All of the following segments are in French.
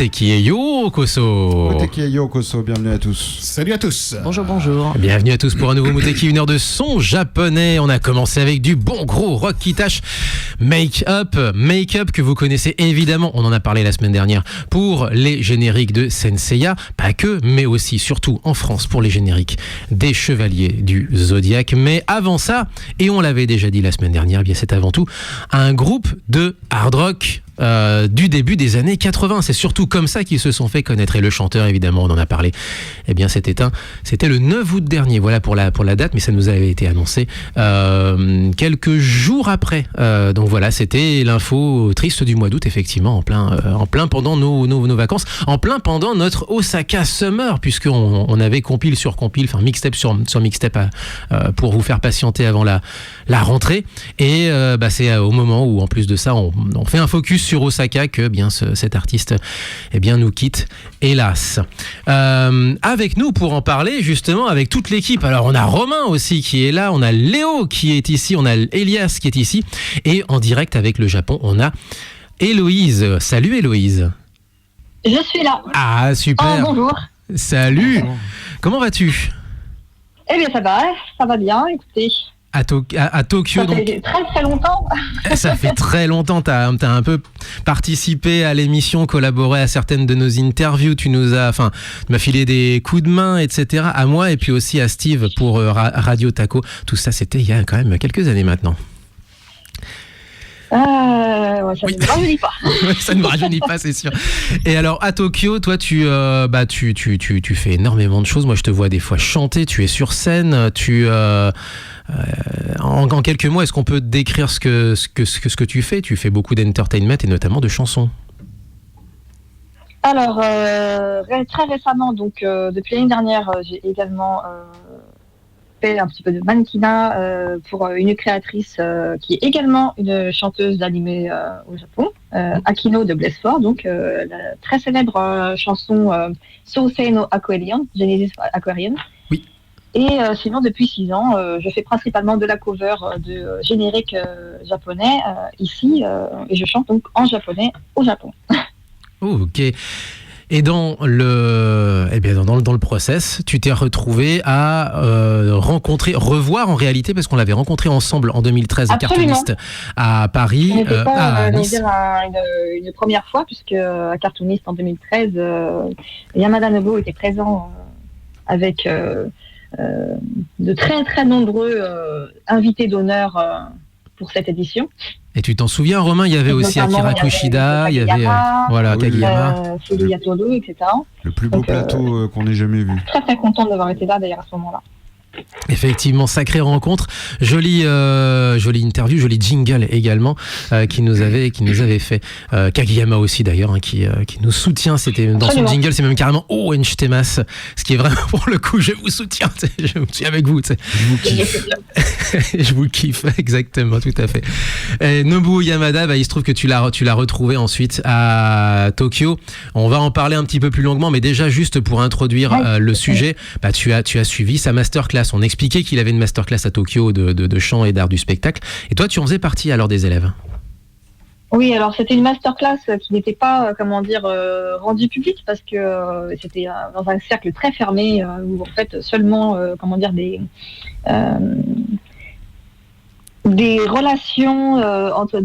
Muteki e Yokoso. Muteki e Yokoso, bienvenue à tous. Salut à tous. Bonjour, bonjour. Bienvenue à tous pour un nouveau Muteki, une heure de son japonais. On a commencé avec du bon gros rock qui tâche. Make-up que vous connaissez évidemment, on en a parlé la semaine dernière, pour les génériques de Senseiya, pas que, mais aussi, surtout en France, pour les génériques des Chevaliers du Zodiaque. Mais avant ça, et on l'avait déjà dit la semaine dernière, eh bien c'est avant tout un groupe de hard rock du début des années 80. C'est surtout comme ça qu'ils se sont fait connaître. Et le chanteur, évidemment, on en a parlé. Eh bien, c'était le 9 août dernier. Voilà pour la date, mais ça nous avait été annoncé quelques jours après. Donc voilà, c'était l'info triste du mois d'août, effectivement, en plein pendant nos vacances, en plein pendant notre Osaka Summer, puisqu'on avait compile sur compile, enfin mixtape sur mixtape pour vous faire patienter avant la rentrée. Et c'est au moment où, en plus de ça, on fait un focus sur Osaka que bien cet artiste nous quitte, hélas. Avec nous pour en parler, justement, avec toute l'équipe. Alors on a Romain aussi qui est là, on a Léo qui est ici, on a Elias qui est ici, et en direct avec le Japon, on a Héloïse. Salut Héloïse. Je suis là. Ah super. Oh, bonjour. Salut. Bonjour. Comment vas-tu? Eh bien ça va bien, écoutez. À Tokyo, Ça donc. fait très très longtemps. Ça fait très longtemps, t'as un peu participé à l'émission, collaboré à certaines de nos interviews, tu m'as filé des coups de main, etc. à moi et puis aussi à Steve pour Radio Taco. Tout ça, c'était il y a quand même quelques années maintenant. Ça Oui. ne me rajeunit pas. Ça ne me rajeunit pas, c'est sûr. Et alors, à Tokyo, toi, tu fais énormément de choses. Moi, je te vois des fois chanter, tu es sur scène, en quelques mots, est-ce qu'on peut décrire ce que tu fais? Tu fais beaucoup d'entertainment et notamment de chansons. Alors, très récemment, donc depuis l'année dernière, j'ai également fait un petit peu de mannequinat pour une créatrice qui est également une chanteuse d'animé au Japon, Akino de Blessford, donc la très célèbre chanson Sousei no Aquarium, Genesis Aquarium. Oui. Et sinon, depuis 6 ans, je fais principalement de la cover de génériques japonais ici, et je chante donc en japonais au Japon. Oh, ok. Et dans le process, tu t'es retrouvé à revoir en réalité, parce qu'on l'avait rencontré ensemble en 2013 à Absolument. Cartoonist à Paris, Ce n'était pas à Nice. une première fois, puisque à Cartoonist en 2013, Yamada Nobuo était présent avec de très très nombreux invités d'honneur pour cette édition. Et tu t'en souviens, Romain, il y avait aussi Notamment, Akira Kushida, il y avait Kageyama, Kageyama. Furuya Todo, etc. Le plus beau Donc, plateau qu'on ait jamais vu. Très très contente d'avoir été là d'ailleurs à ce moment-là. Effectivement, sacrée rencontre, jolie interview, jolie jingle également qui nous avait fait. Kageyama aussi d'ailleurs, qui nous soutient. C'était dans Absolument. son jingle, c'est même carrément oh Enchitemas, ce qui est vraiment pour le coup, je vous soutiens, je suis avec vous. Je vous kiffe. Je vous kiffe, exactement, tout à fait. Et Nobuo Yamada, il se trouve que tu l'as retrouvé ensuite à Tokyo. On va en parler un petit peu plus longuement, mais déjà juste pour introduire le sujet, tu as suivi sa masterclass. On expliquait qu'il avait une masterclass à Tokyo de chant et d'art du spectacle. Et toi, tu en faisais partie alors des élèves? Oui, alors c'était une masterclass qui n'était pas, rendue publique parce que c'était dans un cercle très fermé où en fait seulement, des relations entre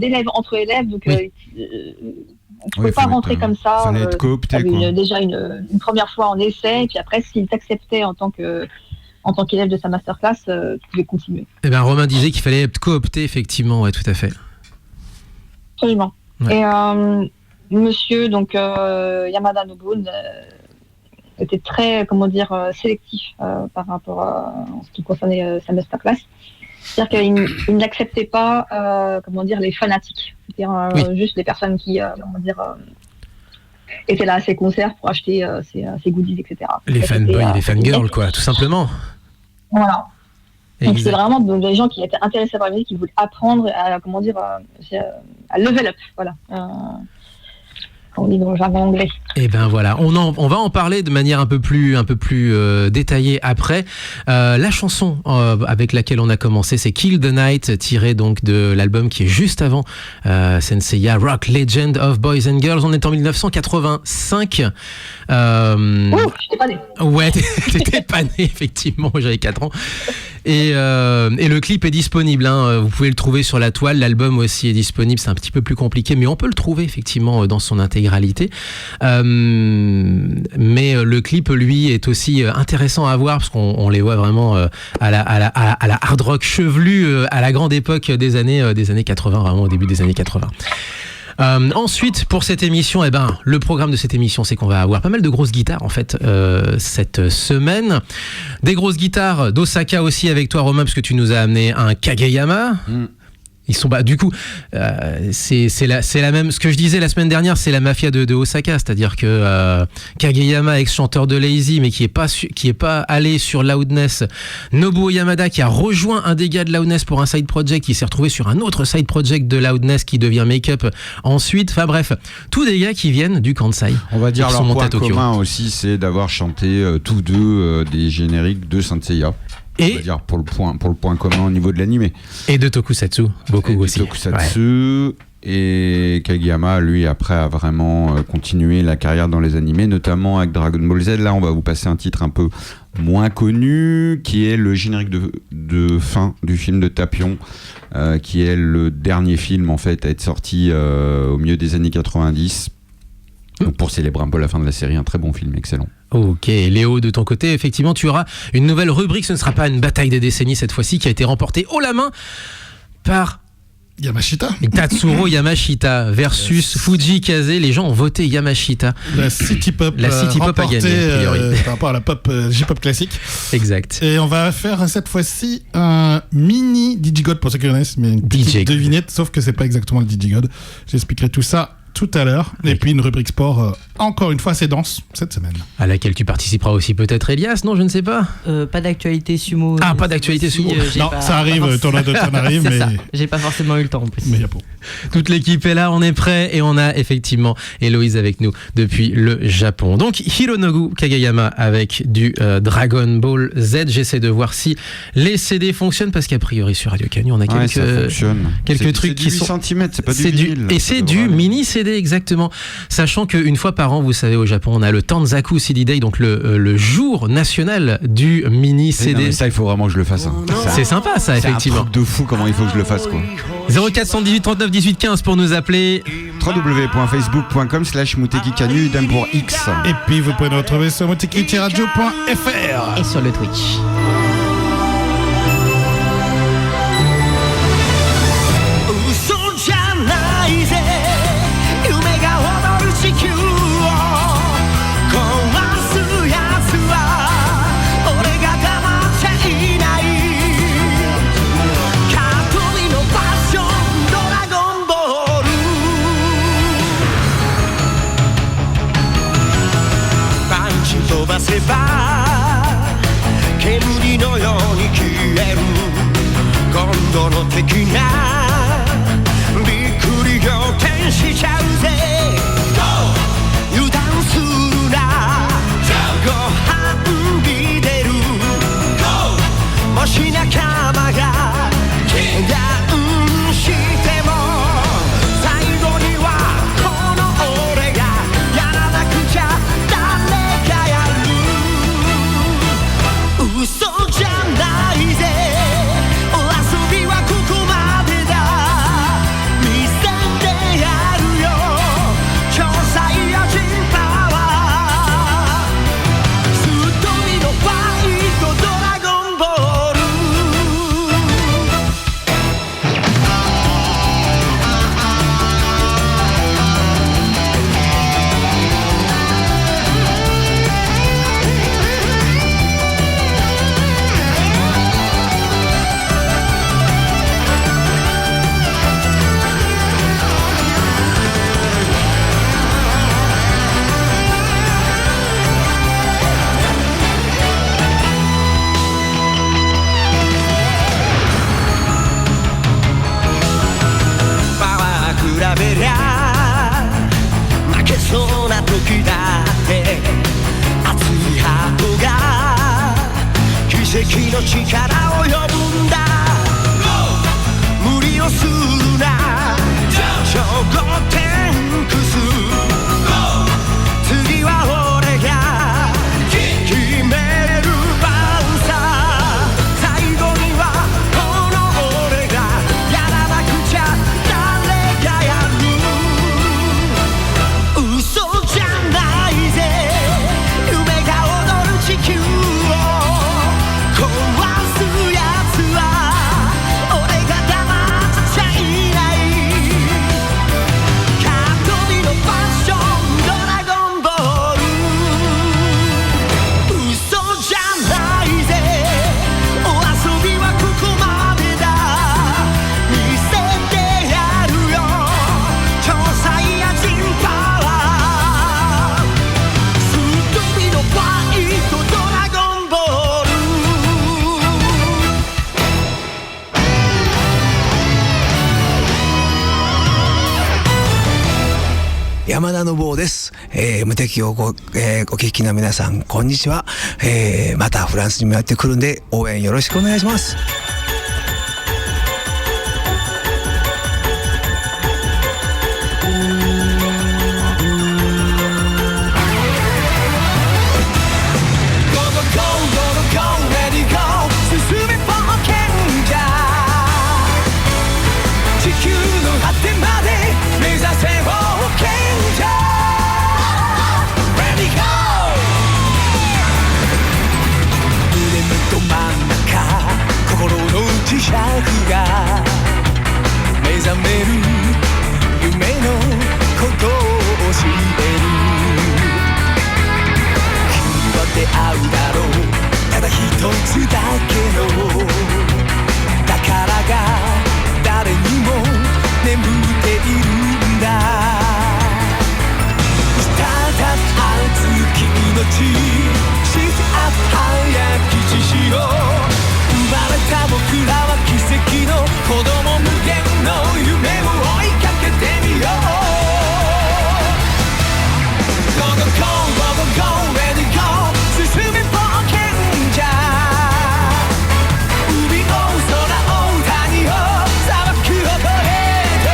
élèves. Donc Oui. on ne pouvait pas rentrer comme ça. Fallait être coopté, quoi. Déjà une première fois en essai, et puis après s'il t'acceptait en tant qu'élève de sa masterclass, tu pouvais continuer. Eh bien, Romain disait qu'il fallait être coopté, effectivement, ouais, tout à fait. Absolument. Ouais. Et monsieur Yamada Nobuo était très sélectif par rapport à ce qui concernait sa masterclass. C'est-à-dire qu'il n'acceptait pas les fanatiques, c'est-à-dire juste les personnes qui étaient là à ses concerts pour acheter ses goodies, etc. Les fanboys, les fangirls, quoi, tout simplement. Voilà. Donc Exact. c'est vraiment des gens qui étaient intéressés par la musique, qui voulaient apprendre à level up, voilà. on dit dans le jargon anglais. Et ben voilà, on va en parler de manière un peu plus détaillée après. La chanson avec laquelle on a commencé, c'est Kill the Night, tiré donc de l'album qui est juste avant Senseiya, Rock Legend of Boys and Girls. On est en 1985. J'étais pas née. Ouais, t'étais pas né, effectivement, j'avais 4 ans. Et le clip est disponible, hein. Vous pouvez le trouver sur la toile. L'album aussi est disponible, c'est un petit peu plus compliqué, mais on peut le trouver effectivement dans son intégralité. Mais le clip, lui, est aussi intéressant à voir parce qu'on les voit vraiment à la hard rock chevelu à la grande époque des années 80, vraiment au début des années 80. Ensuite, pour cette émission, le programme de cette émission, c'est qu'on va avoir pas mal de grosses guitares en fait cette semaine. Des grosses guitares d'Osaka aussi avec toi, Romain, parce que tu nous as amené un Kageyama. Ils sont du coup c'est la même, ce que je disais la semaine dernière, c'est la mafia de Osaka, c'est-à-dire que Kageyama, ex-chanteur de Lazy, mais qui est pas allé sur Loudness, Nobuo Yamada qui a rejoint un des gars de Loudness pour un side project, qui s'est retrouvé sur un autre side project de Loudness qui devient Make-up ensuite, enfin bref, tous des gars qui viennent du Kansai. On va dire qui leur sont montés point à Tokyo. commun aussi, c'est d'avoir chanté tous deux des génériques de Senseiya. On va dire pour le point commun au niveau de l'animé. Et de Tokusatsu, beaucoup et aussi. Tokusatsu, ouais. Et Kageyama, lui, après, a vraiment continué la carrière dans les animés, notamment avec Dragon Ball Z. Là, on va vous passer un titre un peu moins connu, qui est le générique de fin du film de Tapion, qui est le dernier film, en fait, à être sorti au milieu des années 90. Donc pour célébrer un peu la fin de la série, un très bon film, excellent. Ok, Léo, de ton côté, effectivement, tu auras une nouvelle rubrique. Ce ne sera pas une bataille des décennies cette fois-ci, qui a été remportée haut la main par Yamashita. Tatsuro Yamashita versus Fuji Kaze. Les gens ont voté Yamashita. La City Pop, a gagné, a priori. par rapport à la pop, J-pop classique. Exact. Et on va faire cette fois-ci un mini Digigod pour ceux qui connaissent, mais une petite devinette, sauf que c'est pas exactement le Digigod. J'expliquerai tout ça tout à l'heure. Et puis une rubrique sport, encore une fois, assez dense cette semaine. À laquelle tu participeras aussi peut-être, Elias, non, je ne sais pas. Pas d'actualité sumo. Ah, pas d'actualité sumo. Non, ça arrive, t'en arrive, mais... Ça. J'ai pas forcément eu le temps en plus. Mais y a pas. Toute l'équipe est là, on est prêt, et on a effectivement Héloïse avec nous depuis le Japon. Donc Hironobu Kageyama avec du Dragon Ball Z. J'essaie de voir si les CD fonctionnent, parce qu'a priori sur Radio Canyon on a quelques trucs qui sont... C'est du 8 cm, c'est pas du vinyle. Et c'est du mini CD, exactement. Sachant qu'une fois par an, vous savez, au Japon, on a le Tanzaku CD Day, donc le jour national du mini CD. Non, mais ça, il faut vraiment que je le fasse. Hein. C'est sympa ça, effectivement. C'est un truc de fou comment il faut que je le fasse, quoi. 0418 39 18 15 pour nous appeler. www.facebook.com/mutekikanu, idem pour X. Et puis vous pouvez nous retrouver sur mutekiradio.fr et sur le Twitch. 奇跡の力を呼ぶんだ無理をするな超合点クス次は俺が決める番さ最後にはこの俺がやらなくちゃ誰がやる嘘じゃないぜ夢が踊る地球を壊すやつは俺が黙っちゃいないカットビのファッションドラゴンボール嘘じゃないぜお遊びはここまでだ見せてやるよ超サイヤ人パワースートビのファイトドラゴンボール山田信夫です、無敵をお聞きの皆さんこんにちは、またフランスにもやってくるんで応援よろしくお願いします。地球の果てまで目指せ冒険者 Ready go 胸のど真ん中心の磁石が目覚める夢のことを教える君は出会うだろうただ一つだけの宝が誰にも眠っているんだただ熱き命シスアップ早き知識を生まれた僕らは奇跡の子供無限の夢を追いかけてみよう Go go go go go go ready go 進め冒険者海を空を谷を砂漠を越えて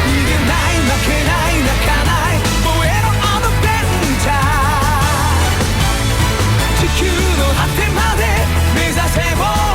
逃げない負けない泣かない燃えろアドベンチャー地球の果てまで目指せ冒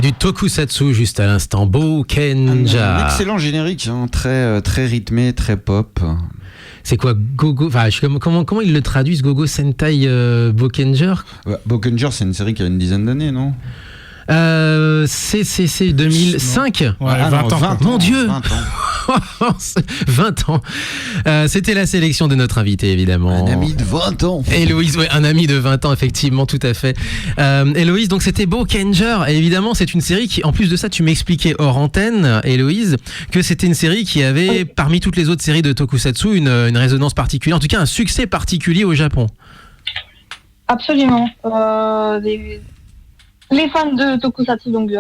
du tokusatsu juste à l'instant. Un Bokenja. excellent générique, hein, très, très rythmé, très pop. C'est quoi Gogo, enfin, comment ils le traduisent, Gogo Sentai Bokenger? Ouais, Bokenger, c'est une série qui a une dizaine d'années, non? C'est 2005. Ouais, Ah 20 non, ans. 20 Mon Dieu. 20 ans. 20 ans. C'était la sélection de notre invité, évidemment. Un ami de 20 ans. Héloïse, ouais, un ami de 20 ans, effectivement, tout à fait. Héloïse, donc c'était Bokenger. Et évidemment, c'est une série qui, en plus de ça, tu m'expliquais hors antenne, Héloïse, que c'était une série qui avait, parmi toutes les autres séries de Tokusatsu, une résonance particulière, en tout cas un succès particulier au Japon. Absolument. Les fans de Tokusatsu donc,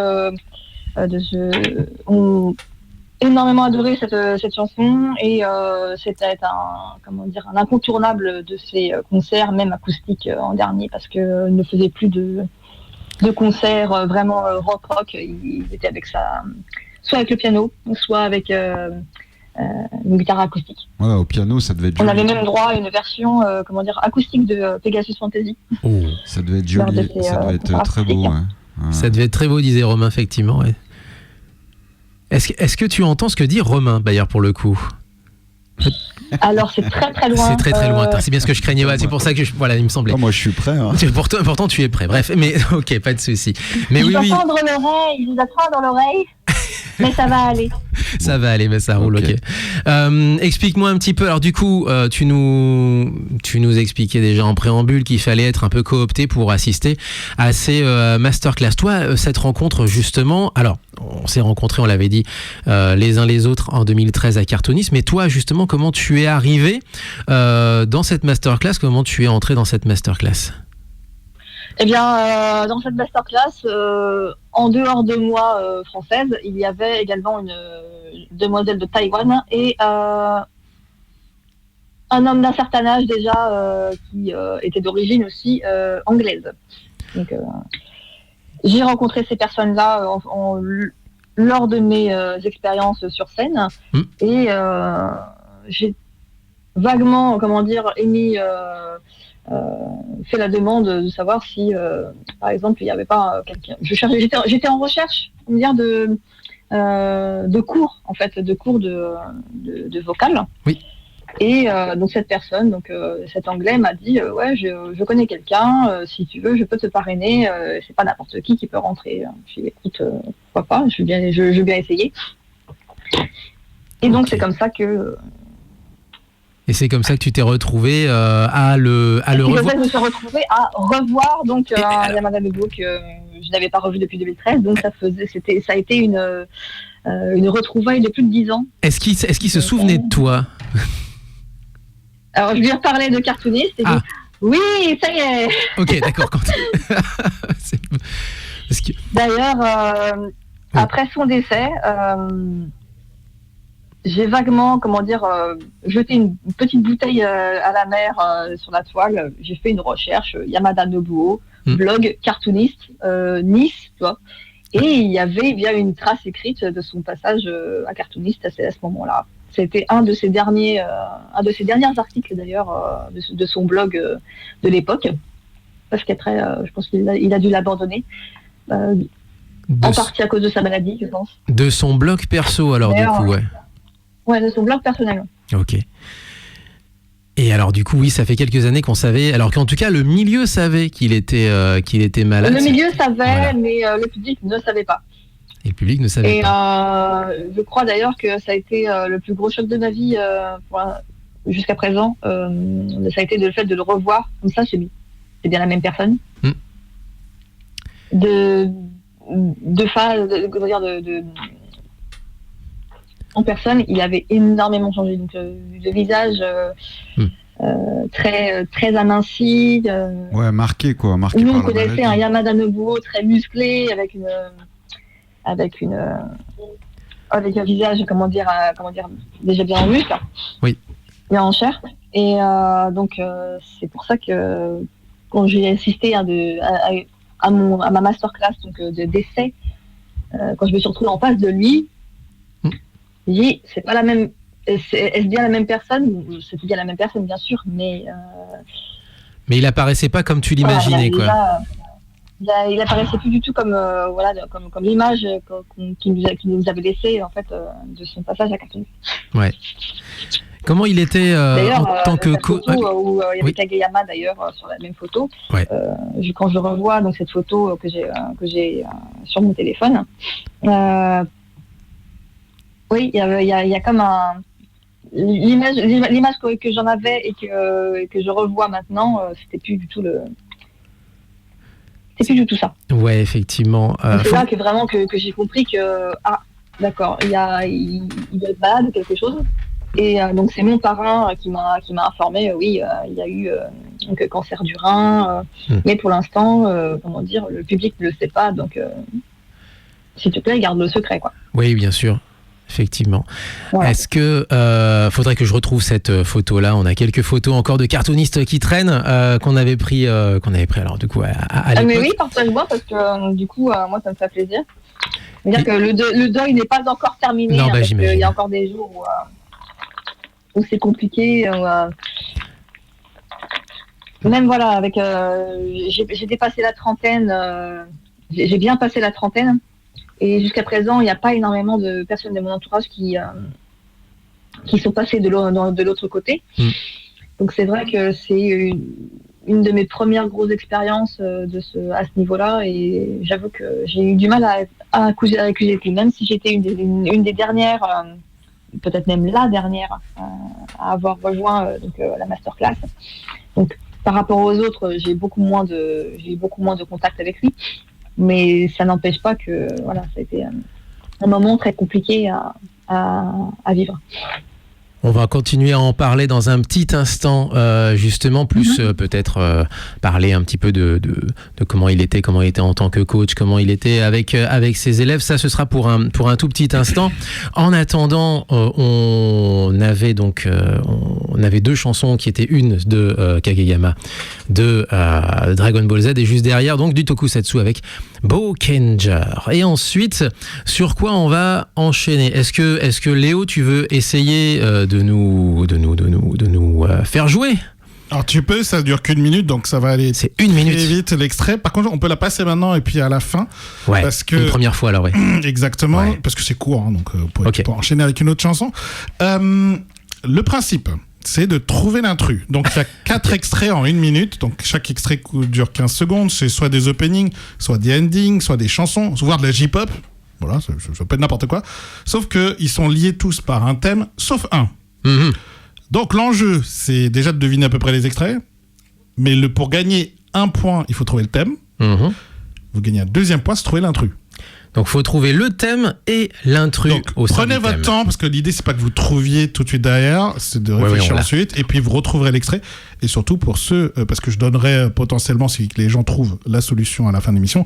ont énormément adoré cette chanson et c'était un incontournable de ces concerts, même acoustiques en dernier, parce qu'il ne faisait plus de concerts vraiment rock. Il était avec soit avec le piano, soit avec une guitare acoustique. Ouais, au piano, ça devait être On joli. avait même droit à une version acoustique de Pegasus Fantasy. Ça devait être Lors de joli, ces, ça devait être très pratiques. beau. Ouais. Ouais. Ça devait être très beau, disait Romain, effectivement. Ouais. Est-ce que tu entends ce que dit Romain, d'ailleurs, pour le coup? Alors c'est très très loin. C'est très très lointain. C'est bien ce que je craignais. Ouais, c'est pour ça que voilà, il me semblait. Oh, moi, je suis prêt. Hein. Pourtant, tu es prêt. Bref, mais ok, pas de souci. Mais Il oui, va oui, tendre l'oreille, il vous a dans l'oreille, mais ça va aller. ça va aller, mais ça roule. Ok. Ok. Explique-moi un petit peu. Alors du coup, tu nous expliquais déjà en préambule qu'il fallait être un peu coopté pour assister à ces masterclass. Toi, cette rencontre justement. Alors, on s'est rencontrés, on l'avait dit, les uns les autres en 2013 à Cartoonis. Mais toi, justement, comment tu es arrivé dans cette masterclass? Comment tu es entré dans cette masterclass? Eh bien, dans cette masterclass, en dehors de moi française, il y avait également une demoiselle de Taïwan et un homme d'un certain âge déjà qui était d'origine aussi anglaise. Donc, j'ai rencontré ces personnes-là lors de mes expériences sur scène et j'ai vaguement, émis fait la demande de savoir si, par exemple, il n'y avait pas quelqu'un. J'étais en recherche, on va dire, de cours, en fait, de cours de vocal. Oui. Et donc cette personne, cet Anglais m'a dit ouais, je connais quelqu'un, si tu veux, je peux te parrainer. C'est pas n'importe qui peut rentrer. Je lui ai dit, écoute, pourquoi pas, je veux bien essayer. Et donc c'est comme ça que. Et c'est comme ça que tu t'es retrouvé à le revoir. C'est comme ça que je me suis retrouvée à revoir donc Yamada Nobuo que je n'avais pas revu depuis 2013. Donc ça a été une retrouvaille de plus de 10 ans. Est-ce qu'il se souvenait de toi? Alors je lui ai reparlé de Cartoonist et dit oui, ça y est. Ok, d'accord. D'ailleurs, après son décès, j'ai vaguement, jeté une petite bouteille à la mer sur la toile. J'ai fait une recherche, Yamada Nobuo, blog Cartoonist, Nice, tu vois. Et il y avait bien une trace écrite de son passage à Cartoonist à ce moment-là. C'était un de ses derniers articles d'ailleurs de son blog de l'époque, parce qu'après, je pense qu'il a dû l'abandonner, en partie à cause de sa maladie, je pense. De son blog perso, alors du coup, ouais. Ouais, de son blog personnel. Ok. Et alors du coup, oui, ça fait quelques années qu'on savait, alors qu'en tout cas, le milieu savait qu'il était malade. Le milieu savait, voilà. Mais le public ne savait pas. Et le public ne savait pas. Et je crois d'ailleurs que ça a été le plus gros choc de ma vie jusqu'à présent. Ça a été le fait de le revoir comme ça, c'est bien la même personne. En personne, il avait énormément changé. Donc, de visage très, très aminci. Ouais, marqué quoi. Marqué nous, par on la connaissait maladie. un Yamada Nobuo très musclé, avec un visage, déjà bien en muscle. Oui. Bien en chair. Et donc, c'est pour ça que quand j'ai assisté à ma masterclass d'essai, quand je me suis retrouvée en face de lui, j'ai dit, c'est pas la même. Est-ce bien la même personne? C'était bien la même personne, bien sûr, mais. Mais il apparaissait pas comme tu l'imaginais, quoi. il apparaissait plus du tout comme comme l'image qu'il nous avait laissée en fait de son passage à Cartoon. Ouais. Comment il était en tant que photo où il y avait Kageyama d'ailleurs sur la même photo. Ouais. Quand je revois donc cette photo que j'ai sur mon téléphone, oui, il y a comme l'image que j'en avais et que je revois maintenant, c'était plus du tout ça. Ouais, effectivement. C'est là que vraiment que j'ai compris que d'accord, il doit être malade ou quelque chose. Et donc c'est mon parrain qui m'a informé, oui, il y a eu donc, cancer du rein, mais pour l'instant, le public ne le sait pas, donc s'il te plaît, garde le secret, quoi. Oui, bien sûr. Effectivement. Voilà. Est-ce que faudrait que je retrouve cette photo-là? On a quelques photos encore de cartoonistes qui traînent qu'on avait pris alors du coup à l'époque. Mais oui, partage-moi parce que du coup moi ça me fait plaisir. C'est-à-dire que le deuil n'est pas encore terminé. Non, il y a encore des jours où c'est compliqué. Même voilà, avec j'ai dépassé la trentaine. J'ai bien passé la trentaine. Et jusqu'à présent, il n'y a pas énormément de personnes de mon entourage qui sont passées de l'autre côté. Donc c'est vrai que c'est une de mes premières grosses expériences à ce niveau-là. Et j'avoue que j'ai eu du mal à accuser, même si j'étais une des dernières, peut-être même la dernière, à avoir rejoint la masterclass. Donc par rapport aux autres, j'ai eu beaucoup moins de contact avec lui. Mais ça n'empêche pas que ça a été un moment très compliqué à vivre. On va continuer à en parler dans un petit instant, justement, plus peut-être parler un petit peu de comment il était en tant que coach, comment il était avec ses élèves. Ça, ce sera pour un tout petit instant. En attendant, on avait deux chansons qui étaient une de Kageyama, de Dragon Ball Z, et juste derrière, donc du tokusatsu avec Bokenger. Et ensuite, sur quoi on va enchaîner? Est-ce que Léo, tu veux essayer de nous faire jouer? Alors tu peux, ça dure qu'une minute, donc ça va aller c'est une minute. Très vite l'extrait. Par contre, on peut la passer maintenant et puis à la fin. Ouais, parce que, une première fois alors, ouais. Exactement, ouais. Parce que c'est court, hein, donc on peut enchaîner avec une autre chanson. Le principe, c'est de trouver l'intrus. Donc il y a 4 extraits en 1 minute, donc chaque extrait dure 15 secondes, c'est soit des openings, soit des endings, soit des chansons, voire de la J-pop. Voilà, ça peut être n'importe quoi. Sauf qu'ils sont liés tous par un thème, sauf un. Donc l'enjeu, c'est déjà de deviner à peu près les extraits, mais pour gagner 1 point, il faut trouver le thème. Vous gagnez un 2e point, c'est trouver l'intrus. Donc il faut trouver le thème et l'intrus au sein du thème. Prenez votre temps, parce que l'idée, c'est pas que vous trouviez tout de suite derrière, c'est de réfléchir ensuite, et puis vous retrouverez l'extrait. Et surtout pour ceux, parce que je donnerai potentiellement, si les gens trouvent la solution à la fin de l'émission,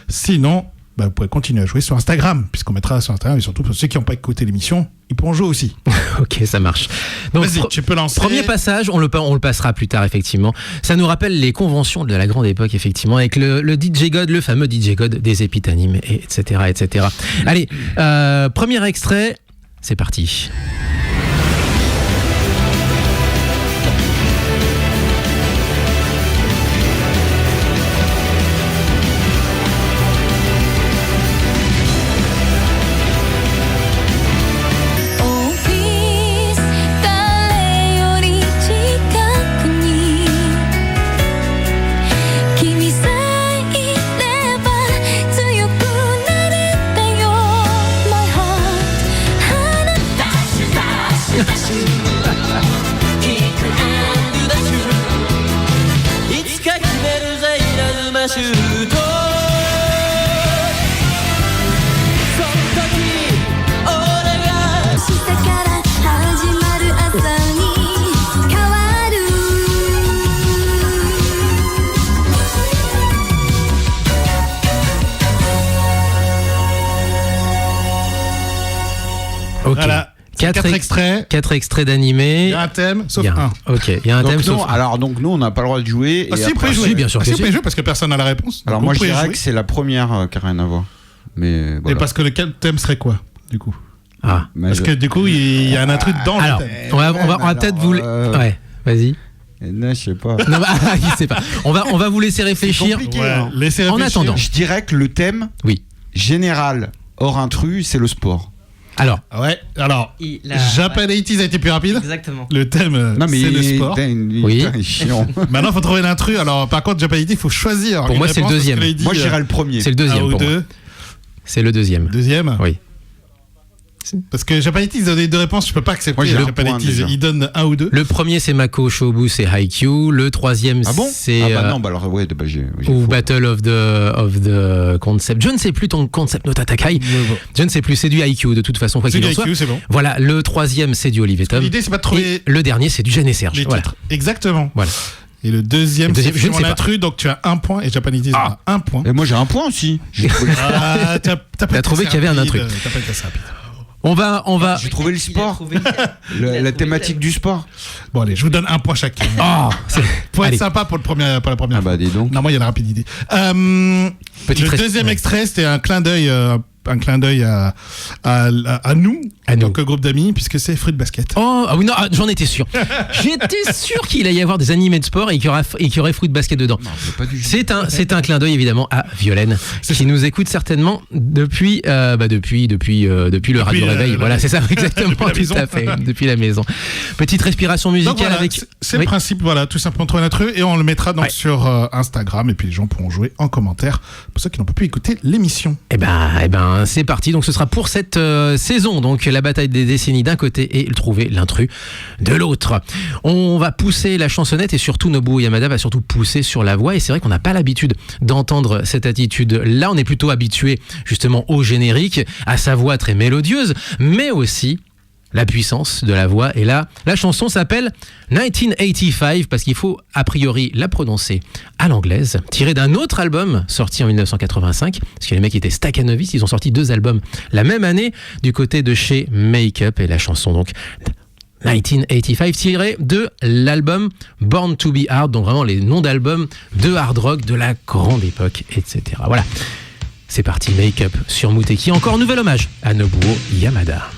sinon... vous pouvez continuer à jouer sur Instagram, puisqu'on mettra sur Instagram, et surtout pour ceux qui n'ont pas écouté l'émission, ils pourront jouer aussi. Ok, ça marche. Donc, vas-y, tu peux lancer. Premier passage, on le passera plus tard, effectivement. Ça nous rappelle les conventions de la grande époque, effectivement, avec le DJ God, le fameux DJ God des épitanimes, etc., etc. Allez, premier extrait, c'est parti. Voilà. 4 extraits. 4 extraits d'animés. Il y a un thème, sauf un. Ok, il y a un thème sauf un. Alors, donc nous, on n'a pas le droit de jouer. Ah, si, vous pouvez jouer. Si, bien sûr. Si, vous pouvez jouer parce que personne n'a la réponse. Alors, moi, je dirais que c'est la première qui n'a rien à voir. Mais voilà. Et parce que le thème serait quoi, du coup? Parce que du coup, il y a un intrus dans le thème. On va peut-être vous... Ouais, vas-y. Non, je sais pas. Non, bah, il sait pas. On va vous laisser réfléchir. compliqué. Ouais, hein. laissez En réfléchir. attendant. Je dirais que le thème Oui. général hors intrus, c'est le sport. Alors, Ouais, alors, Il a- Japan 80s a été plus rapide. Exactement. Le thème, Non, mais c'est le sport. Oui. il est chiant. Maintenant, il faut trouver l'intrus. Alors, par contre, Japan 80s, il faut choisir. Pour une moi, c'est le réponse, parce deuxième. que là, il dit, Moi, je dirais le premier. c'est le un deuxième ou pour moi. deux. C'est le deuxième. Deuxième. Oui. Parce que Japan 80s donne deux réponses, je peux pas accepter. Moi, j'ai un Japan point, 80s, déjà. il donne un ou deux. Le premier, c'est Mako Shobu, c'est Haikyuu. Le troisième, Ah bon c'est. Ah bah non, bah alors ouais, bah j'ai ou faux. Battle of the Concept. Je ne sais plus ton concept no Tatakai. Je ne sais plus, c'est du Haikyuu de toute façon, quoi C'est qu'il du en soit. IQ, c'est bon. Voilà, le troisième, c'est du Olivier Tom. L'idée, c'est pas de Et trouver le dernier, c'est du Jeanne et Serge. les Voilà. titres. Exactement. Voilà. Et le deuxième, Le deuxième, c'est je ne sais mon pas. intrus, donc tu as un point et Japan 80s a un point. Et moi j'ai un point aussi. J'ai trouvé, Ah, t'as pas T'as été trouvé assez qu'il y avait un rapide, intrus. T'as pas été assez rapide. On va. j'ai trouvé le Il a sport. trouvé le thème. Il a La trouvé thématique le du sport. Bon, allez, je vous donne un point chacun. Oh, c'est- Pour être Allez, sympa pour la première Ah fois. bah dis donc. Non, moi, il y a la rapidité. Petite Le reste- deuxième ouais. extrait, c'était un clin d'œil à nous, À en nous. tant que groupe d'amis, puisque c'est Fruit Basket. Oh, ah oui, non, j'en étais sûr. J'étais sûr qu'il allait y avoir des animés de sport et qu'il y aurait Fruit Basket dedans. Non, c'est pas du C'est un clin d'œil évidemment à Violaine qui nous écoute certainement depuis le radio la- réveil. la- Voilà, c'est ça exactement, depuis la tout maison. à fait, depuis la maison. Petite respiration musicale Donc voilà, avec. c'est Oui. le principe, voilà, tout simplement trouver un intrus et on le mettra donc Ouais. sur Instagram et puis les gens pourront jouer en commentaire pour ceux qui n'ont pas pu écouter l'émission. Eh ben, c'est parti. Donc, ce sera pour cette saison. Donc, la bataille des décennies d'un côté et trouver l'intrus de l'autre. On va pousser la chansonnette et surtout Nobuo Yamada va surtout pousser sur la voix. Et c'est vrai qu'on n'a pas l'habitude d'entendre cette attitude. Là, on est plutôt habitué justement au générique, à sa voix très mélodieuse, mais aussi la puissance de la voix. Et là, la chanson s'appelle 1985 parce qu'il faut a priori la prononcer à l'anglaise, tirée d'un autre album sorti en 1985, parce que les mecs étaient Stakhanovic, ils ont sorti 2 albums la même année du côté de chez Make Up, et la chanson donc 1985 tirée de l'album Born to be Hard, donc vraiment les noms d'albums de hard rock de la grande époque, etc. Voilà, c'est parti, Make Up sur Muteki, encore nouvel hommage à Nobuo Yamada.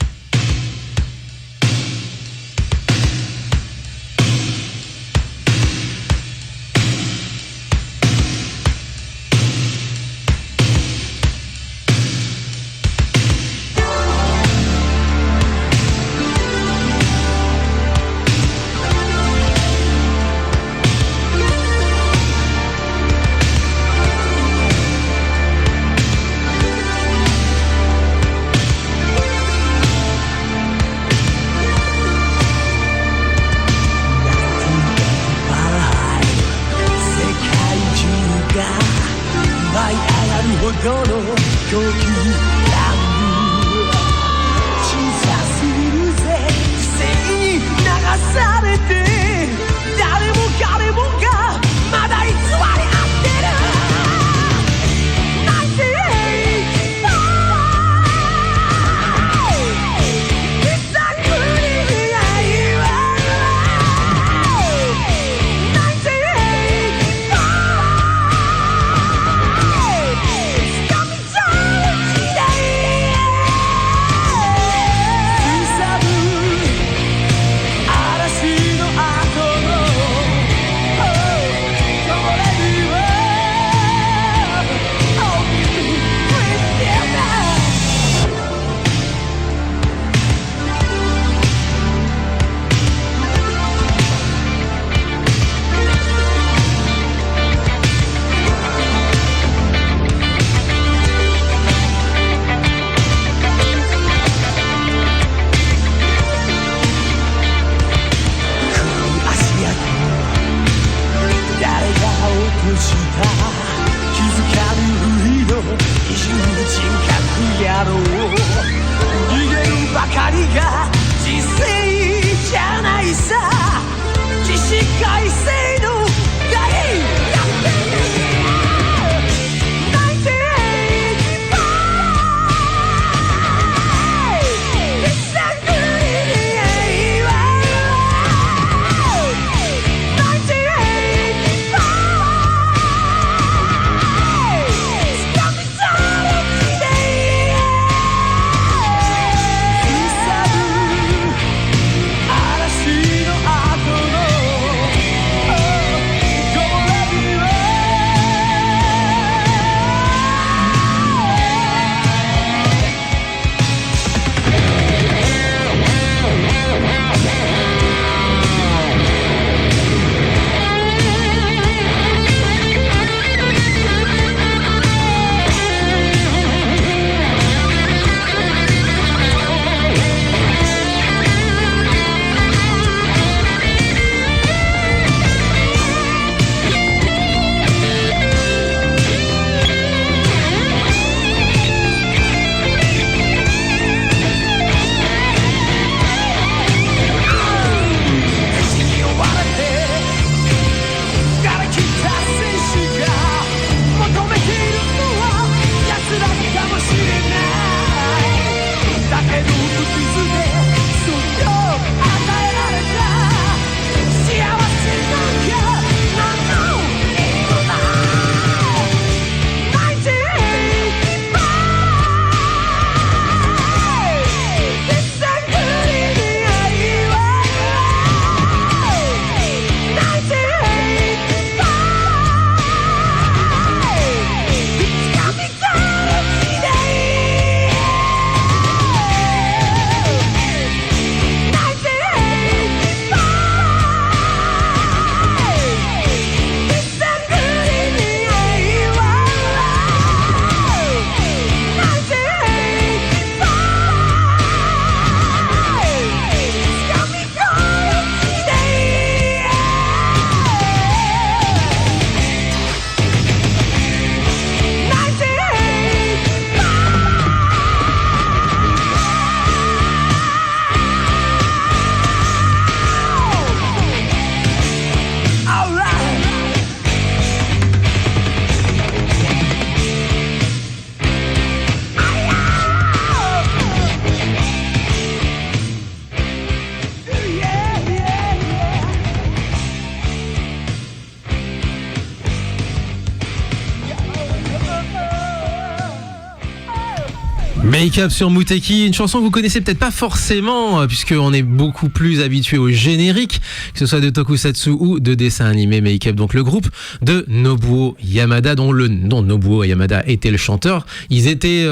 Make Up sur Muteki, une chanson que vous connaissez peut-être pas forcément, puisqu'on est beaucoup plus habitué au générique, que ce soit de tokusatsu ou de dessin animé. Make Up, donc le groupe de Nobuo Yamada, dont Nobuo Yamada était le chanteur. Ils étaient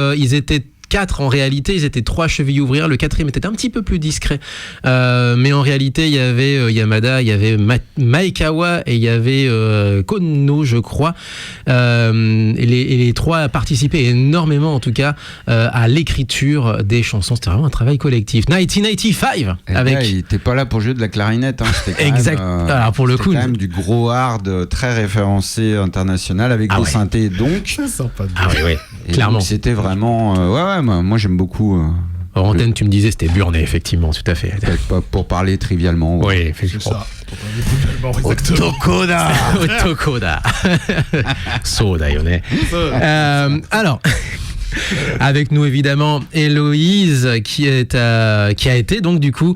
4 en réalité, ils étaient 3 chevilles ouvrières, le 4e était un petit peu plus discret, mais en réalité il y avait Yamada, il y avait Maekawa et il y avait Kono, je crois, et les 3 participaient énormément en tout cas à l'écriture des chansons. C'était vraiment un travail collectif. 1985 avec... Là, il était pas là pour jouer de la clarinette, hein. C'était quand exact. même, Alors pour le coup, quand même du gros hard très référencé international avec des synthés donc. Ça sent pas bien. ah oui, Et clairement. donc, c'était vraiment moi j'aime beaucoup. En antenne, tu me disais c'était burné, effectivement, tout à fait. Peut-être pas pour parler trivialement. Oui, C'est effectivement. ça. Exactement. Tokoda. Tokoda. Soda, yone. Alors, avec nous évidemment Héloïse qui a été donc du coup,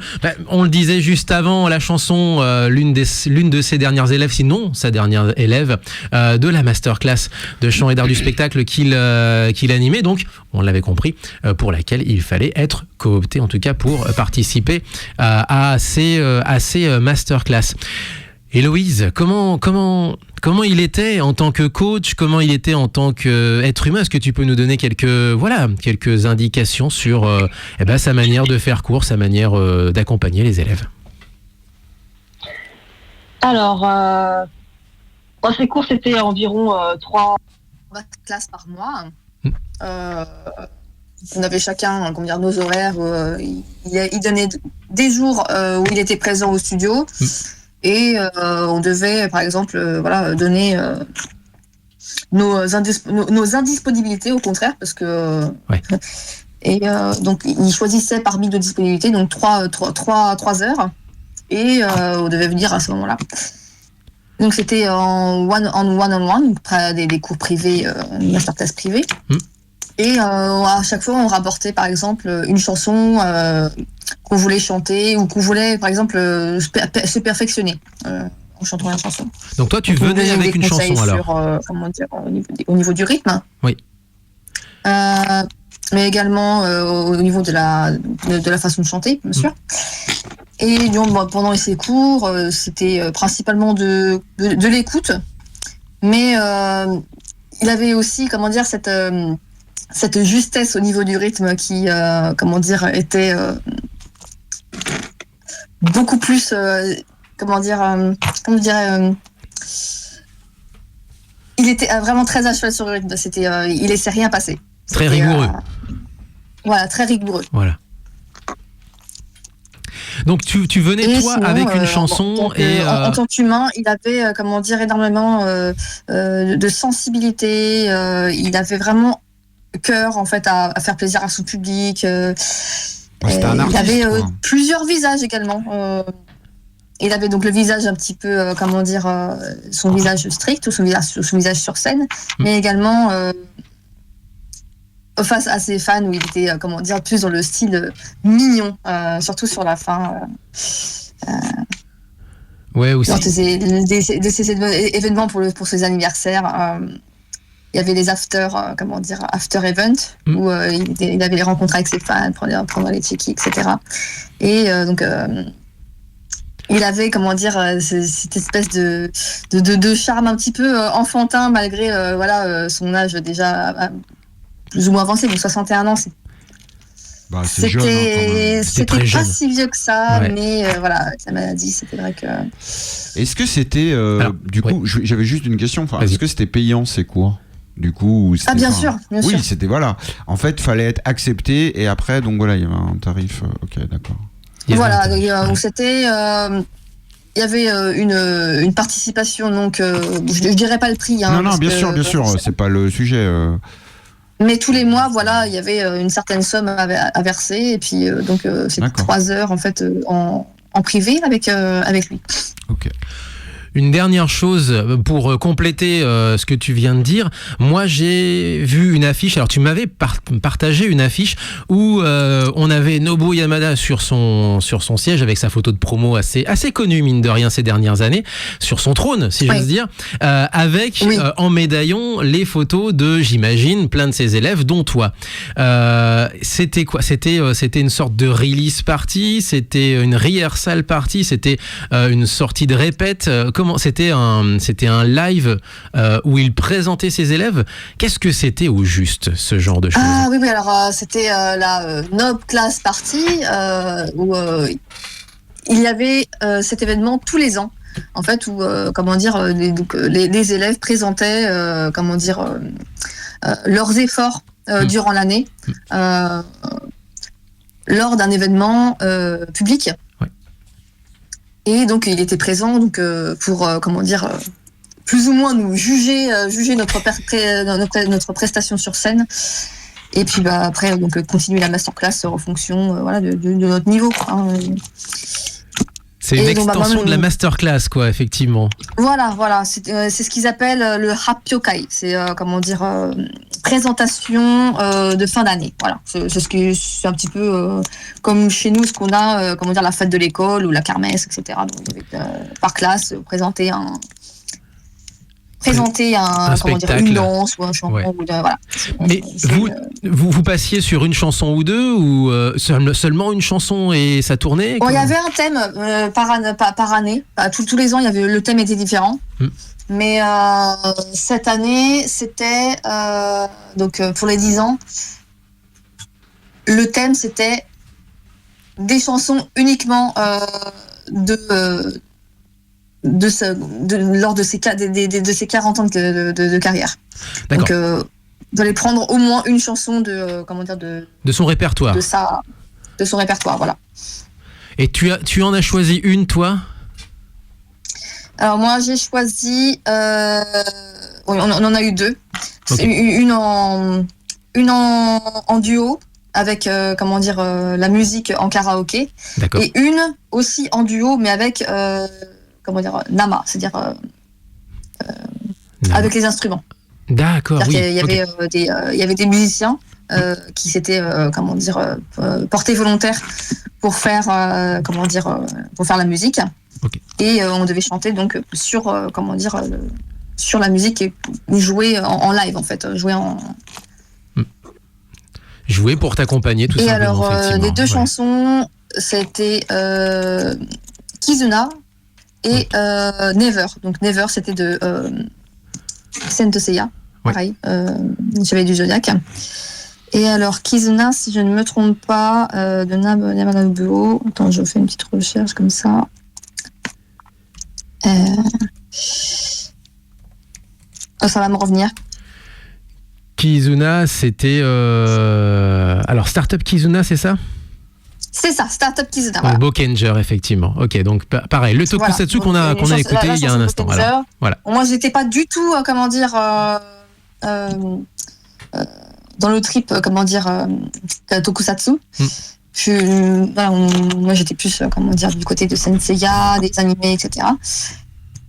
on le disait juste avant, la chanson l'une de ses dernières élèves, sinon sa dernière élève de la masterclass de chant et d'art du spectacle qu'il animait, donc on l'avait compris, pour laquelle il fallait être coopté en tout cas pour participer à ces masterclass. Héloïse, comment il était en tant que coach, comment il était en tant qu'être humain? Est-ce que tu peux nous donner quelques indications sur sa manière de faire cours, sa manière d'accompagner les élèves? Alors, ces cours, c'était environ 3 classes par mois. On avait chacun nos horaires. Il donnait des jours où il était présent au studio. Et on devait, par exemple, donner nos indisponibilités, au contraire, parce que... Et donc, il choisissait parmi nos disponibilités, donc 3 heures, et on devait venir à ce moment-là. Donc, c'était en one-on-one, des cours privés, masterclass privés. Et à chaque fois, on rapportait, par exemple, une chanson qu'on voulait chanter ou qu'on voulait, par exemple, se perfectionner en chantant la chanson. Donc toi, tu venais avec une chanson alors au niveau du rythme. Oui. Mais également au niveau de la façon de chanter, bien sûr. Et donc, pendant ces cours, c'était principalement de l'écoute. Mais il avait aussi, cette justesse au niveau du rythme qui, était beaucoup plus, il était vraiment très à cheval sur le rythme. Il laissait rien passer. Très rigoureux. Voilà, très rigoureux. Voilà. Donc tu venais toi sinon, avec une chanson en tant qu'humain, il avait énormément de sensibilité. Il avait vraiment cœur en fait à faire plaisir à son public. C'était un artiste, il avait plusieurs visages également. Il avait donc le visage un petit peu son visage strict ou son visage sur scène, mais également face à ses fans où il était plus dans le style mignon, surtout sur la fin. Ouais, aussi. Lors de ces événements pour ses anniversaires. Il y avait les after event où il avait les rencontres avec ses fans, prendre les check-ins, etc. Et donc il avait cette espèce de charme un petit peu enfantin malgré son âge déjà plus ou moins avancé, donc 61 ans. C'est jeune, hein, c'était pas jeune. Si vieux que ça, mais ça m'a dit, c'était vrai que... Est-ce que c'était coup, j'avais juste une question, est-ce que c'était payant ces cours? Du coup, bien sûr. Oui, c'était En fait, fallait être accepté et après, donc il y avait un tarif. Ok, d'accord. Où c'était. Il y avait une participation, donc je dirais pas le prix. Non, bien sûr, c'est pas le sujet. Mais tous les mois, il y avait une certaine somme à verser et puis c'était 3 heures en fait en privé avec lui. Ok. Une dernière chose pour compléter ce que tu viens de dire. Moi, j'ai vu une affiche. Alors, tu m'avais partagé une affiche où on avait Nobuo Yamada sur son siège avec sa photo de promo assez connue, mine de rien, ces dernières années, sur son trône, si j'ose dire, avec en médaillon les photos de, j'imagine, plein de ses élèves, dont toi. C'était quoi ? C'était une sorte de release party, c'était une rehearsal party, c'était une sortie de répète. Comment c'était un live où il présentait ses élèves. Qu'est-ce que c'était au juste, ce genre de choses? Ah oui, alors c'était la Nob Class Party où il y avait cet événement tous les ans, en fait, où les élèves présentaient leurs efforts durant l'année lors d'un événement public. Ouais. Et donc il était présent pour plus ou moins nous juger notre prestation sur scène. Et puis après continuer la masterclass en fonction de notre niveau. C'est une extension de la masterclass, quoi, effectivement. Voilà, c'est ce qu'ils appellent le Happyokai. C'est présentation de fin d'année. Voilà, c'est un petit peu comme chez nous ce qu'on a, la fête de l'école ou la kermesse, etc. Donc par classe, présenter une danse ou un chant. Ouais. Voilà. Mais vous passiez sur une chanson ou deux, ou seulement une chanson et ça tournait? Il y avait un thème par année. Tous les ans, le thème était différent. Mais cette année, c'était pour les 10 ans, le thème c'était des chansons uniquement lors de ces 40 ans de carrière. D'accord. Donc, vous allez prendre au moins une chanson de son répertoire. De son répertoire, voilà. Et tu en as choisi une, toi? Alors moi, j'ai choisi. On en a eu deux. Okay. Une en duo avec la musique en karaoké. D'accord. Et une aussi en duo, mais avec Nama, c'est-à-dire avec les instruments. D'accord, oui. Il y avait des musiciens qui s'étaient portés volontaires pour faire la musique. Okay. Et on devait chanter donc sur la musique et jouer en live, en fait, jouer pour t'accompagner, tout simplement. Et alors les deux chansons, c'était Kizuna et Never. Donc Never, c'était de Saint Seiya, pareil, Chevalier du Zodiac. Et alors Kizuna, si je ne me trompe pas, de Nobuo. Attends, je fais une petite recherche comme ça. Ça va me revenir. Kizuna, c'était alors Startup Kizuna, c'est ça? C'est ça, Startup Kizuna. Voilà. Bokenger, effectivement. Ok, donc pareil, le tokusatsu qu'on a écouté il y a un instant. Voilà. Moi, j'étais pas du tout, dans le trip, tokusatsu. Moi, j'étais plus, du côté de Senseiya, des animés, etc.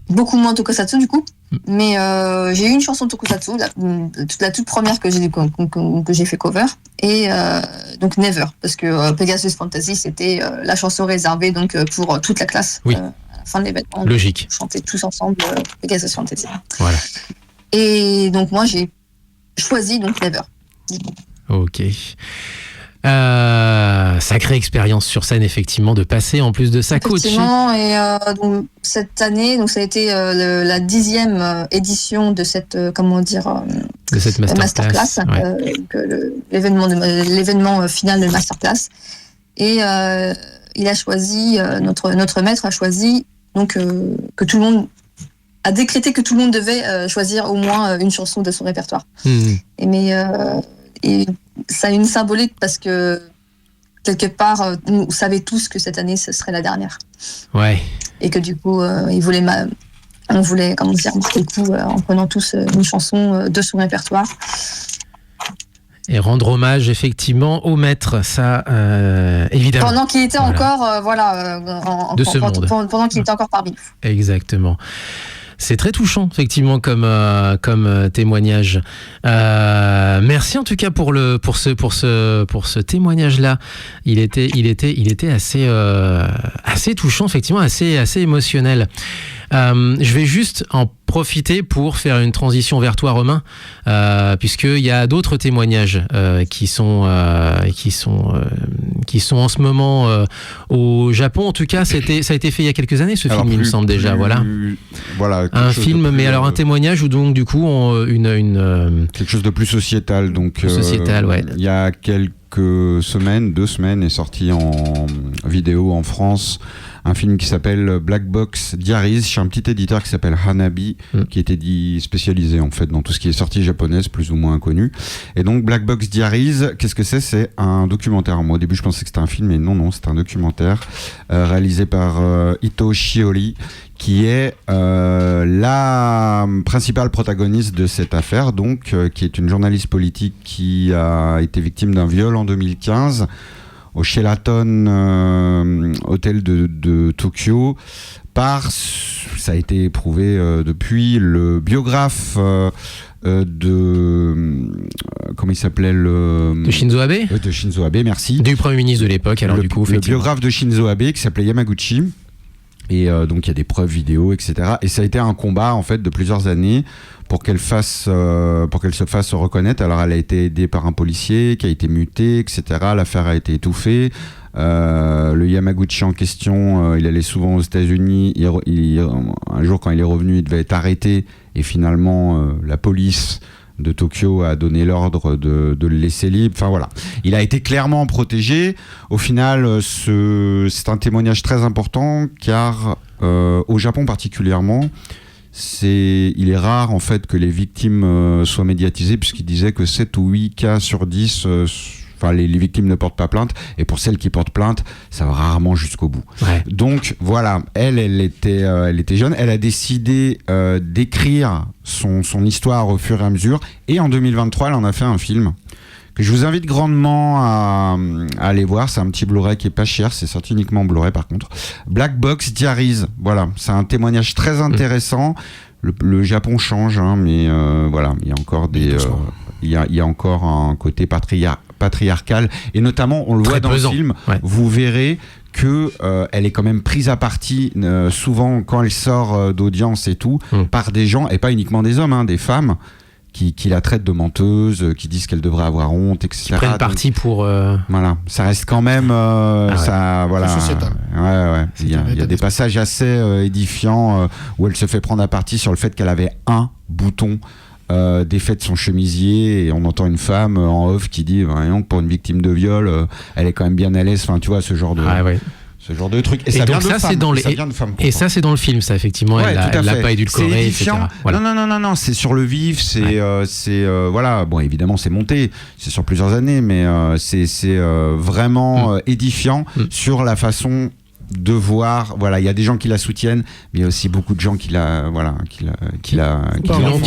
Beaucoup moins tokusatsu, du coup. Mais j'ai eu une chanson tokusatsu, la toute première que j'ai fait cover, et donc Never, parce que Pegasus Fantasy, c'était la chanson réservée donc pour toute la classe. Oui. À la fin de l'événement. Logique. On chantait tous ensemble Pegasus Fantasy. Voilà. Et donc moi j'ai choisi donc Never. Ok. Sacrée expérience sur scène, effectivement, de passer en plus de ça coach. Effectivement, et donc, cette année, donc ça a été la 10e édition de cette de cette masterclass. L'événement final de masterclass. Et il a choisi, notre maître a choisi donc que tout le monde a décrété que tout le monde devait choisir au moins une chanson de son répertoire. Et ça a une symbolique parce que quelque part, vous savez tous que cette année, ce serait la dernière. Ouais. Et que du coup, on voulait marquer le coup en prenant tous une chanson de son répertoire. Et rendre hommage effectivement au maître, ça évidemment. Pendant qu'il était encore, De ce monde. Pendant qu'il était encore parmi nous. Exactement. C'est très touchant, effectivement, comme témoignage. Merci en tout cas pour ce témoignage-là. Il était assez touchant, effectivement, assez émotionnel. Je vais juste en profiter pour faire une transition vers toi, Romain, puisqu'il y a d'autres témoignages qui sont en ce moment au Japon. En tout cas, ça a été fait il y a quelques années, ce film, il me semble déjà. Voilà un film, mais alors un témoignage où donc du coup quelque chose de plus sociétal. Donc sociétal, ouais. Il y a quelques semaines, 2 semaines, est sorti en vidéo en France un film qui s'appelle Black Box Diaries, chez un petit éditeur qui s'appelle Hanabi, qui était spécialisé en fait dans tout ce qui est sortie japonaise plus ou moins inconnue. Et donc Black Box Diaries, qu'est-ce que c'est ? C'est un documentaire. Moi au début je pensais que c'était un film, mais non, c'est un documentaire réalisé par Ito Shiori, qui est la principale protagoniste de cette affaire, donc qui est une journaliste politique qui a été victime d'un viol en 2015 au Sheraton Hotel de Tokyo ça a été prouvé depuis le biographe comment il s'appelait de Shinzo Abe, de Shinzo Abe, merci, du Premier ministre de l'époque. Alors le biographe de Shinzo Abe qui s'appelait Yamaguchi. Et donc il y a des preuves vidéo, etc. Et ça a été un combat en fait de plusieurs années pour qu'elle se fasse reconnaître. Alors elle a été aidée par un policier qui a été muté, etc. L'affaire a été étouffée. Le Yamaguchi en question, il allait souvent aux États-Unis. Un jour, quand il est revenu, il devait être arrêté. Et finalement, la police de Tokyo a donné l'ordre de le laisser libre. Enfin voilà, il a été clairement protégé. Au final, c'est un témoignage très important car au Japon particulièrement, il est rare en fait que les victimes soient médiatisées, puisqu'il disait que 7 ou 8 cas sur 10 les victimes ne portent pas plainte, et pour celles qui portent plainte, ça va rarement jusqu'au bout. Ouais. Donc voilà, elle était jeune, elle a décidé d'écrire son histoire au fur et à mesure, et en 2023, elle en a fait un film que je vous invite grandement à aller voir. C'est un petit Blu-ray qui est pas cher, c'est sorti uniquement en Blu-ray par contre. Black Box Diaries, voilà, c'est un témoignage très intéressant. Le Japon change, hein, mais voilà, il y a encore il y a encore un côté patriarcal, et notamment on le voit dans le film. Ouais. Vous verrez que elle est quand même prise à partie souvent quand elle sort d'audience et tout par des gens, et pas uniquement des hommes, hein, des femmes qui la traitent de menteuse, qui disent qu'elle devrait avoir honte, etc. Qui prennent parti pour... Voilà, ça reste quand même... ça, voilà, ouais. Il y a des passages assez édifiants où elle se fait prendre à partie sur le fait qu'elle avait un bouton défait de son chemisier, et on entend une femme en off qui dit pour une victime de viol, elle est quand même bien à l'aise. Enfin, tu vois, ce genre de... Ce genre de truc. Et ça vient de femmes. Et ça, c'est dans le film, ça, effectivement. Ouais, elle l'a pas édulcoré, etc. Voilà. Non, c'est sur le vif. Voilà. Bon, évidemment, c'est monté. C'est sur plusieurs années, mais c'est vraiment édifiant sur la façon de voir. Voilà, il y a des gens qui la soutiennent, mais il y a aussi beaucoup de gens qui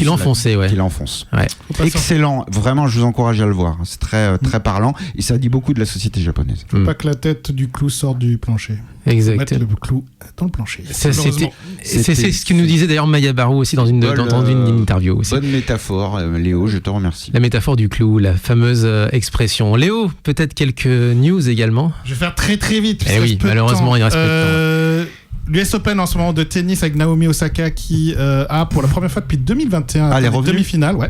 l'enfoncent. Ouais. Excellent. Vraiment, je vous encourage à le voir. C'est très, très parlant, et ça dit beaucoup de la société japonaise. Faut pas que la tête du clou sorte du plancher. Exact. Mettre le clou dans le plancher. C'est ce que nous disait d'ailleurs Maya Barou aussi dans une interview aussi. Bonne métaphore, Léo, je te remercie. La métaphore du clou, la fameuse expression. Léo, peut-être quelques news également. Je vais faire très très vite. Eh oui, malheureusement, il reste peu de temps. L'US Open en ce moment de tennis avec Naomi Osaka qui a pour la première fois depuis 2021 les demi-finale, ouais.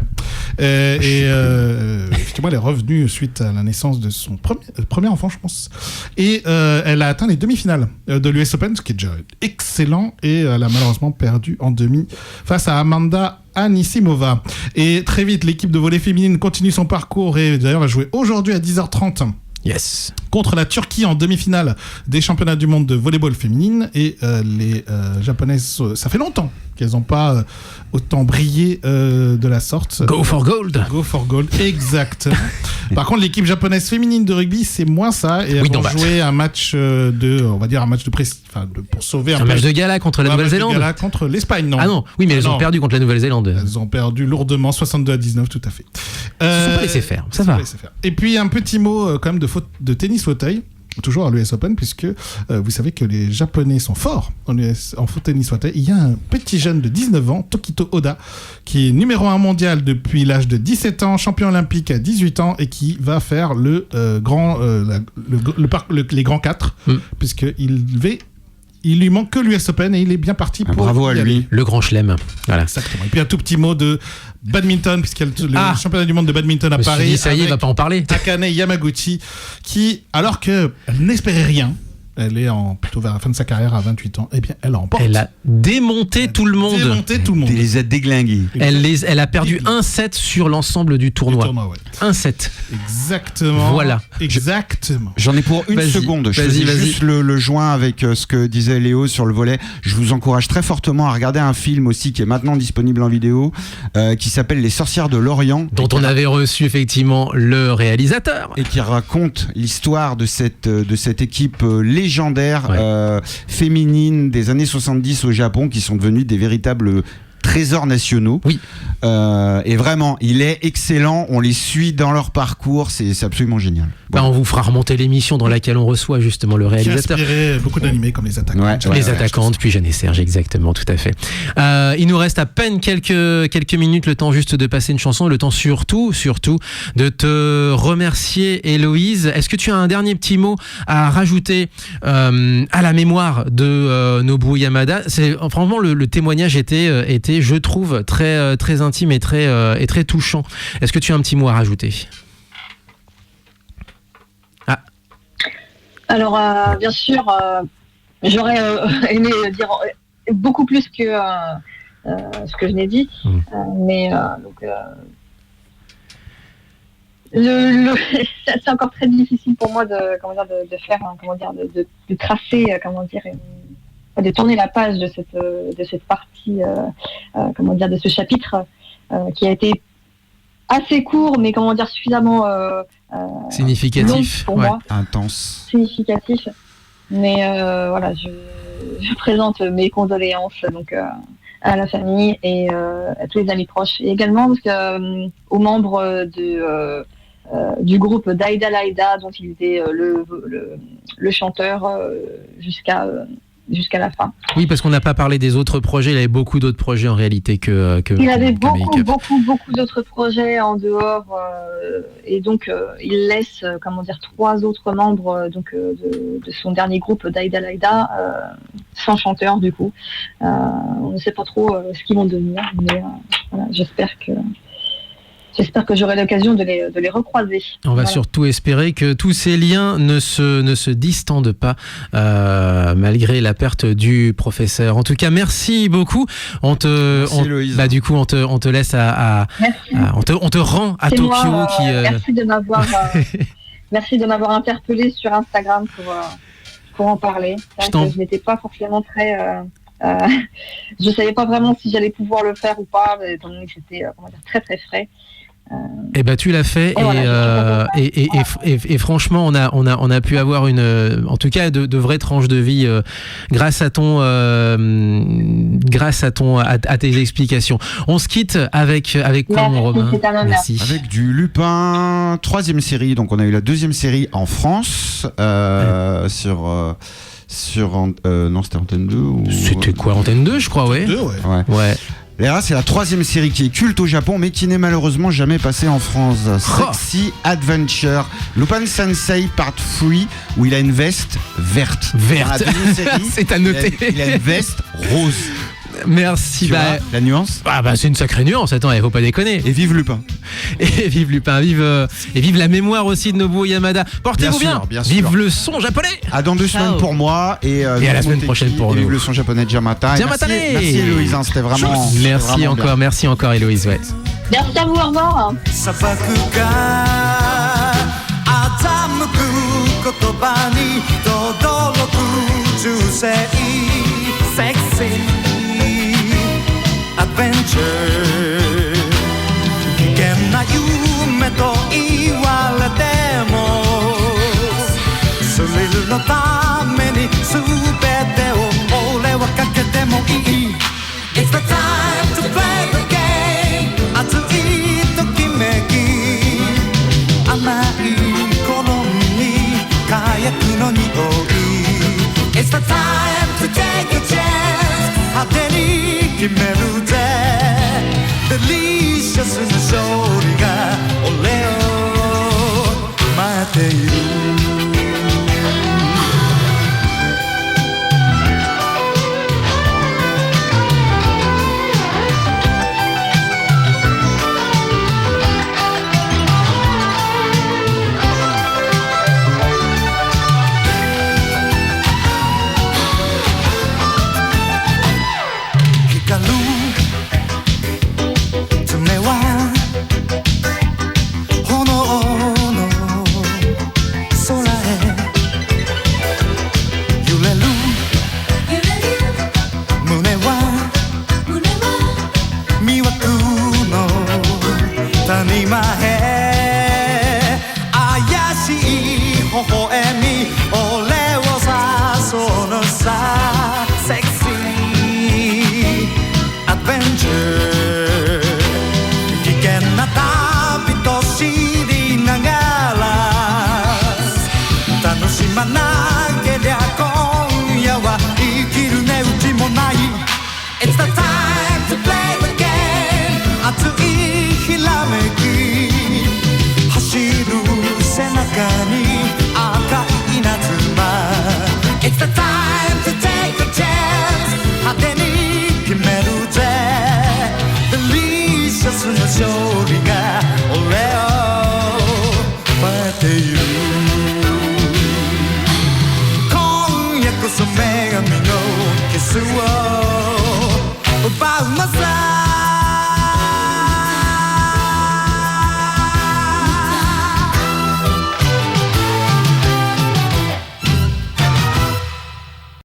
Effectivement, elle est revenue suite à la naissance de son premier enfant, je pense. Et elle a atteint les demi-finales de l'US Open, ce qui est déjà excellent. Et elle a malheureusement perdu en demi face à Amanda Anisimova. Et très vite, l'équipe de volley féminine continue son parcours, et d'ailleurs va jouer aujourd'hui à 10h30. Yes. Contre la Turquie en demi-finale des championnats du monde de volleyball féminine. Et les japonaises, ça fait longtemps qu'elles n'ont pas autant brillé de la sorte. Go for gold. Go for gold, exactement. Par contre, l'équipe japonaise féminine de rugby, c'est moins ça. Et elles vont jouer un match pour sauver un match de gala contre la Nouvelle-Zélande. Gala contre l'Espagne, non. Ah non, oui, mais elles ont perdu contre la Nouvelle-Zélande. Elles ont perdu lourdement, 62-19, tout à fait. Ils ne sont pas laissés faire, ça va. Et puis, un petit mot quand même de tennis fauteuil. Toujours à l'US Open, puisque vous savez que les Japonais sont forts en tennis fauteuil. Il y a un petit jeune de 19 ans, Tokito Oda, qui est numéro 1 mondial depuis l'âge de 17 ans, champion olympique à 18 ans, et qui va faire les grands 4, il lui manque que l'US Open et il est bien parti pour. Bravo à lui. Aller. Le grand chelem. Voilà. Exactement. Et puis un tout petit mot de badminton, puisqu'il y a le championnat du monde de badminton à Paris. Dit, ça y est, il va pas en parler. Akane Yamaguchi, qui, alors qu'elle n'espérait rien, elle est plutôt vers la fin de sa carrière à 28 ans, eh bien, elle emporte. Elle a démonté tout le monde. Elle les a déglingués. Elle a perdu un set sur l'ensemble du tournoi. Un set. Exactement. Voilà. Exactement. J'en ai pour une seconde. Je faisais juste le joint avec ce que disait Léo sur le volet. Je vous encourage très fortement à regarder un film aussi qui est maintenant disponible en vidéo, qui s'appelle Les Sorcières de l'Orient. Dont on avait reçu effectivement le réalisateur. Et qui raconte l'histoire de cette équipe légendaire féminine des années 70 au Japon, qui sont devenues des véritables trésors nationaux. Oui. Et vraiment, il est excellent. On les suit dans leur parcours. C'est absolument génial. On vous fera remonter l'émission dans laquelle on reçoit justement le réalisateur. Qui a inspiré beaucoup d'animés comme Les Attaquantes. Les Attaquantes, puis Jeanne et Serge, exactement, tout à fait. Il nous reste à peine quelques minutes, le temps juste de passer une chanson, le temps surtout de te remercier, Héloïse. Est-ce que tu as un dernier petit mot à rajouter à la mémoire de Nobuo Yamada? Franchement, le témoignage était, je trouve, très intime et très touchant. Est-ce que tu as un petit mot à rajouter? Alors, bien sûr, j'aurais aimé dire beaucoup plus que ce que je n'ai dit, mais c'est encore très difficile pour moi de faire, de tracer, de tourner la page de cette partie, de ce chapitre qui a été assez court, mais suffisamment significatif, pour moi. Intense. Significatif. Mais je présente mes condoléances à la famille et à tous les amis proches. Et également aux membres du groupe Daida Laida, dont il était le chanteur jusqu'à la fin. Oui, parce qu'on n'a pas parlé des autres projets. Il avait beaucoup d'autres projets en réalité que il avait beaucoup d'autres projets en dehors, et donc il laisse 3 autres membres de son dernier groupe Daida Laida sans chanteur du coup. On ne sait pas trop ce qu'ils vont devenir, mais j'espère que j'aurai l'occasion de les recroiser. On va surtout espérer que tous ces liens ne se distendent pas malgré la perte du professeur. En tout cas, merci beaucoup. Merci, du coup, on te laisse on te rend à Tokyo. Merci de m'avoir interpellé sur Instagram pour en parler. Je n'étais pas forcément très... je savais pas vraiment si j'allais pouvoir le faire ou pas, étant donné que c'était très très frais. Tu l'as fait et franchement on a pu avoir en tout cas de vraies tranches de vie grâce à tes explications. On se quitte avec quoi, mon Romain? Merci. Avec du Lupin, 3e série. Donc on a eu la 2e série en France sur non, c'était Antenne 2 ou... C'était quoi, Antenne 2 je crois, ouais. Et là, c'est la 3e série qui est culte au Japon, mais qui n'est malheureusement jamais passée en France. Sexy Adventure, Lupin Sensei Part 3, où il a une veste verte. C'est à noter. Il a une veste rose. Merci. Tu vois la nuance. C'est une sacrée nuance. Attends, il faut pas déconner. Et vive Lupin. Et vive Lupin. Vive la mémoire aussi de Nobuo Yamada. Portez-vous bien. Vive le son japonais. À dans 2 semaines pour moi et à la semaine prochaine pour nous. Vive le son japonais de Jamata. Merci Héloïse. C'était vraiment. Merci encore Héloïse. Ouais. Merci à vous. Au revoir. Adventure 危険な夢と言われてもスリルのために全てを俺はかけてもいい It's the time to play the game 熱いときめき甘い頃に火薬の匂い It's the time to take a chance 派手に決めるぜデリシャスな勝利が俺を待っている勝利が俺を待っている今夜こそ女神のキスを